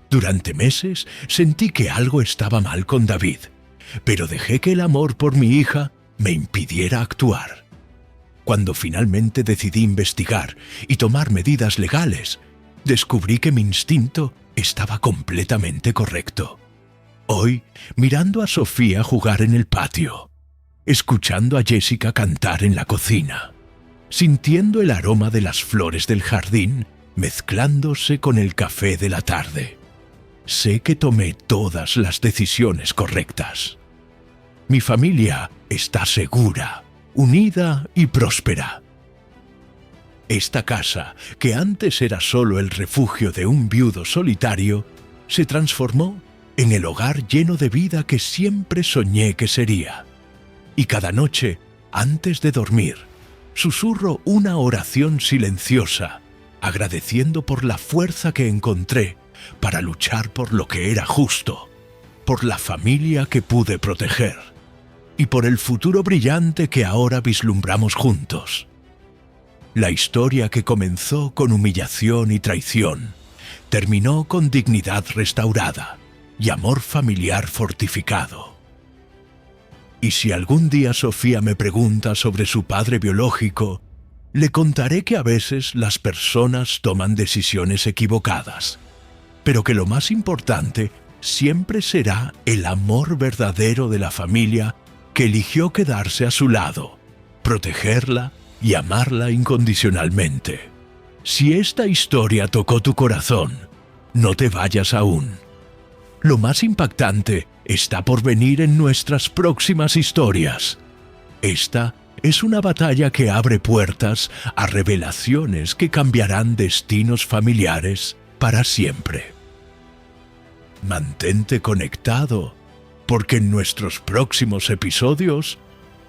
Durante meses sentí que algo estaba mal con David, pero dejé que el amor por mi hija me impidiera actuar. Cuando finalmente decidí investigar y tomar medidas legales, descubrí que mi instinto estaba completamente correcto. Hoy, mirando a Sofía jugar en el patio, escuchando a Jessica cantar en la cocina, sintiendo el aroma de las flores del jardín mezclándose con el café de la tarde, sé que tomé todas las decisiones correctas. Mi familia está segura, unida y próspera. Esta casa, que antes era solo el refugio de un viudo solitario, se transformó en el hogar lleno de vida que siempre soñé que sería. Y cada noche, antes de dormir, susurro una oración silenciosa, agradeciendo por la fuerza que encontré para luchar por lo que era justo, por la familia que pude proteger y por el futuro brillante que ahora vislumbramos juntos. La historia que comenzó con humillación y traición terminó con dignidad restaurada y amor familiar fortificado. Y si algún día Sofía me pregunta sobre su padre biológico, le contaré que a veces las personas toman decisiones equivocadas, pero que lo más importante siempre será el amor verdadero de la familia que eligió quedarse a su lado, protegerla y amarla incondicionalmente. Si esta historia tocó tu corazón, no te vayas aún. Lo más impactante está por venir en nuestras próximas historias. Esta es una batalla que abre puertas a revelaciones que cambiarán destinos familiares para siempre. Mantente conectado, porque en nuestros próximos episodios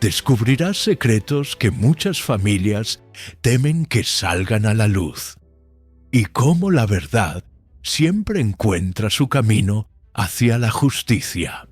descubrirás secretos que muchas familias temen que salgan a la luz, y cómo la verdad siempre encuentra su camino hacia la justicia.